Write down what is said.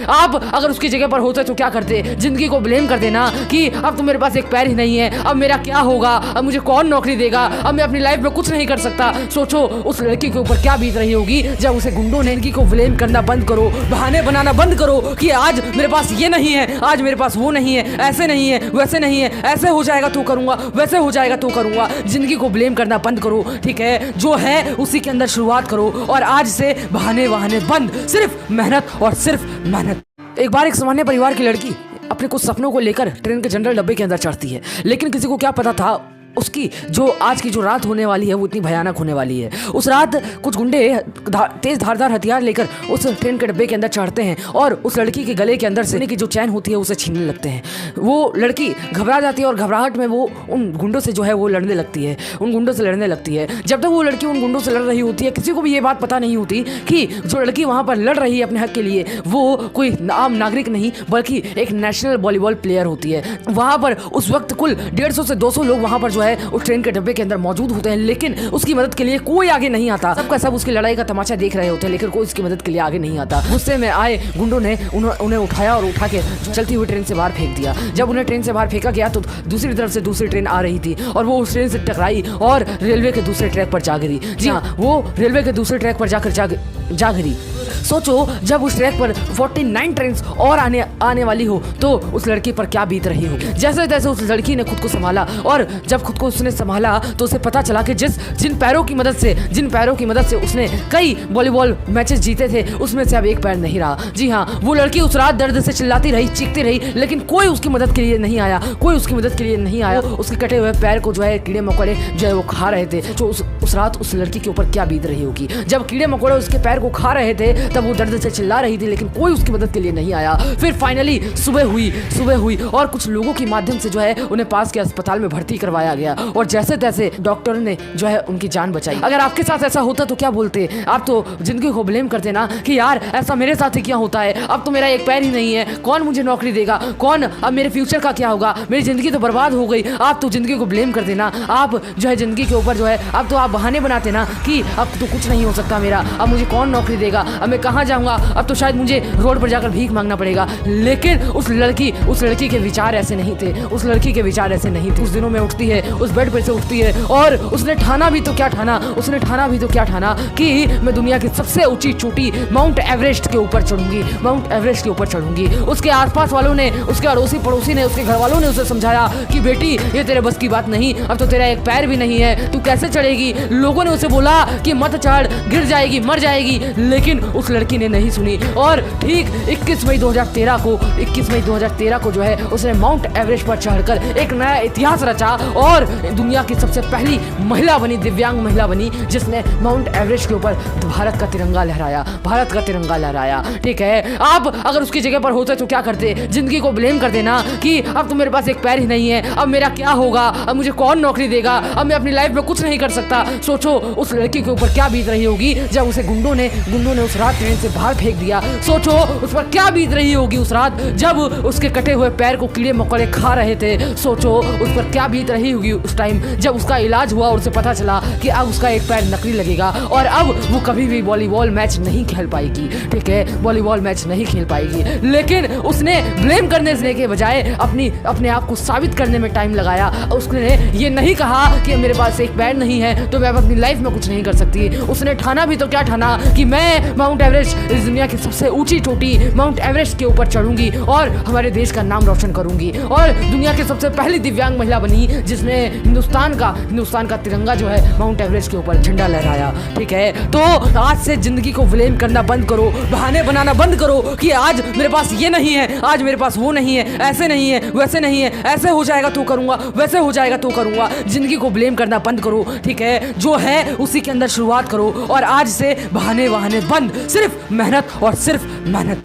आप अगर उसकी जगह पर होते तो क्या करते? जिंदगी को ब्लेम कर देना कि अब तो मेरे पास एक पैर ही नहीं है, अब मेरा क्या होगा, अब मुझे कौन नौकरी देगा, अब मैं अपनी लाइफ में कुछ नहीं कर सकता। सोचो उस लड़की के ऊपर क्या बीत रही होगी जब उसे गुंडों ने। इनकी को ब्लेम करना बंद करो, बहाने बनाना बंद करो कि आज मेरे पास ये नहीं है, आज मेरे पास वो नहीं है, ऐसे नहीं है, वैसे नहीं है, ऐसे हो जाएगा तो करूंगा, वैसे हो जाएगा तो करूंगा। जिंदगी को ब्लेम करना बंद करो, ठीक है? जो है उसी के अंदर शुरुआत करो और आज से बहाने वहाने बंद, सिर्फ मेहनत और सिर्फ मेहनत। एक बार एक सामान्य परिवार की लड़की अपने कुछ सपनों को लेकर ट्रेन के जनरल डब्बे के अंदर चढ़ती है, लेकिन किसी को क्या पता था उसकी जो आज की जो रात होने वाली है वो इतनी भयानक होने वाली है। उस रात कुछ गुंडे तेज धारदार हथियार लेकर उस ट्रेन के डब्बे के अंदर चढ़ते हैं और उस लड़की के गले के अंदर से की जो चैन होती है उसे छीनने लगते हैं। वो लड़की घबरा जाती है और घबराहट में वो उन गुंडों से जो है वो लड़ने लगती है, उन गुंडों से लड़ने लगती है। जब तक वो लड़की उन गुंडों से लड़ रही होती है, किसी को भी ये बात पता नहीं होती कि जो लड़की वहाँ पर लड़ रही है अपने हक के लिए वो कोई आम नागरिक नहीं बल्कि एक नेशनल वॉलीबॉल प्लेयर होती है। वहाँ पर उस वक्त कुल 150 से 200 लोग वहाँ पर जो है उस ट्रेन के डब्बे के अंदर मौजूद होते हैं, लेकिन उसकी मदद के लिए कोई आगे नहीं आता। सबका सब उसकी लड़ाई का तमाशा देख रहे होते हैं, लेकिन कोई उसकी मदद के लिए आगे नहीं आता। गुस्से में आए गुंडों ने उन्हें उठाया और उठा के चलती हुई ट्रेन से बाहर फेंक दिया। जब उन्हें ट्रेन से बाहर फेंका गया तो दूसरी तरफ से दूसरी ट्रेन आ रही थी और वो उस ट्रेन से टकराई और रेलवे के दूसरे ट्रैक पर जा गिरी। जी हाँ, वो रेलवे के दूसरे ट्रैक पर जाकर जा गिरी। सोचो जब उस ट्रैक पर 49 ट्रेन और आने वाली हो तो उस लड़की पर क्या बीत रही हो। जैसे तैसे उस लड़की ने खुद को संभाला और जब खुद को उसने संभाला तो उसे पता चला कि जिन पैरों की मदद से उसने कई वॉलीबॉल मैचेस जीते थे उसमें से अब एक पैर नहीं रहा। जी हाँ, वो लड़की उस रात दर्द से चिल्लाती रही, चीखती रही, लेकिन कोई उसकी मदद के लिए नहीं आया, उसके कटे हुए पैर को जो है कीड़े मकोड़े जो है वो खा रहे थे। जो उस रात उस लड़की के ऊपर क्या बीत रही होगी। जब कीड़े मकोड़े उसके पैर को खा रहे थे तब वो दर्द से चिल्ला रही थी, लेकिन कोई उसकी मदद के लिए नहीं आया। फिर फाइनली सुबह हुई और कुछ लोगों के माध्यम से जो है उन्हें पास के अस्पताल में भर्ती करवाया गया और जैसे तैसे डॉक्टर ने जो है उनकी जान बचाई। अगर आपके साथ ऐसा होता तो क्या बोलते? आप तो जिंदगी को ब्लेम करते ना कि यार ऐसा मेरे साथ ही क्या होता है, अब तो मेरा एक पैर ही नहीं है, कौन मुझे नौकरी देगा, कौन, अब मेरे फ्यूचर का क्या होगा, मेरी जिंदगी तो बर्बाद हो गई। आप तो जिंदगी को ब्लेम करते ना, आप जो है जिंदगी के ऊपर जो है अब तो आप बहाने बनाते ना कि अब तो कुछ नहीं हो सकता मेरा, अब मुझे कौन नौकरी देगा, अब मैं कहाँ जाऊँगा, अब तो शायद मुझे रोड पर जाकर भीख मांगना पड़ेगा। लेकिन उस लड़की के विचार ऐसे नहीं थे, उस लड़की के विचार ऐसे नहीं थे। उस दिनों में उठती है, उस बेड पर से उठती है और उसने ठाना भी तो क्या ठाना कि मैं दुनिया की सबसे ऊंची चोटी माउंट एवरेस्ट के ऊपर चढ़ूंगी। उसके आसपास वालों ने, उसके अड़ोसी पड़ोसी ने, उसके घर वालों ने उसे समझाया कि बेटी ये तेरे बस की बात नहीं, अब तो तेरा एक पैर भी नहीं है, तू कैसे चढ़ेगी। लोगों ने उसे बोला कि मत चढ़, गिर जाएगी, मर जाएगी, लेकिन उस लड़की ने नहीं सुनी और ठीक 21 मई 2013 को जो है उसने माउंट एवरेस्ट पर चढ़कर एक नया इतिहास रचा और दुनिया की सबसे पहली महिला बनी, दिव्यांग महिला बनी, जिसने माउंट एवरेस्ट के ऊपर भारत का तिरंगा लहराया। ठीक है, आप अगर उसकी जगह पर होते तो क्या करते? जिंदगी को ब्लेम कर देना कि अब तो मेरे पास एक पैर ही नहीं है, अब मेरा क्या होगा, अब मुझे कौन नौकरी देगा, अब मैं अपनी लाइफ में कुछ नहीं कर सकता। सोचो उस लड़की के ऊपर क्या बीत रही होगी जब उसे गुंडों ने उस रात ट्रेन से बाहर फेंक दिया। सोचो उस पर क्या बीत रही होगी उस रात जब उसके कटे हुए पैर को कीड़े मकोड़े खा रहे थे। सोचो उस पर क्या बीत रही होगी उस टाइम जब उसका इलाज हुआ और उसे पता चला कि अब उसका एक पैर नकली लगेगा और अब वो कभी भी वॉलीबॉल मैच नहीं खेल पाएगी। ठीक है, वॉलीबॉल मैच नहीं खेल पाएगी, लेकिन उसने ब्लेम करने के बजाय अपने आप को साबित करने में टाइम लगाया। उसने ये नहीं कहा कि मेरे पास एक पैर नहीं है तो मैं अपनी लाइफ में कुछ नहीं कर सकती। उसने ठाना भी तो क्या ठाना कि मैं माउंट एवरेस्ट, इस दुनिया की सबसे ऊंची चोटी माउंट एवरेस्ट के ऊपर चढ़ूंगी और हमारे देश का नाम रोशन करूंगी और दुनिया की सबसे पहली दिव्यांग महिला बनी जिसने हिंदुस्तान का तिरंगा जो है माउंट एवरेस्ट के ऊपर झंडा लहराया। ठीक है, तो आज से जिंदगी को ब्लेम करना बंद करो, बहाने बनाना बंद करो कि आज मेरे पास ये नहीं है, आज मेरे पास वो नहीं है, ऐसे नहीं है, वैसे नहीं है, ऐसे हो जाएगा तो करूंगा, वैसे हो जाएगा तो करूंगा। जिंदगी को ब्लेम करना बंद करो। ठीक है, जो है उसी के अंदर शुरुआत करो और आज से बहाने बंद, सिर्फ मेहनत और सिर्फ मेहनत।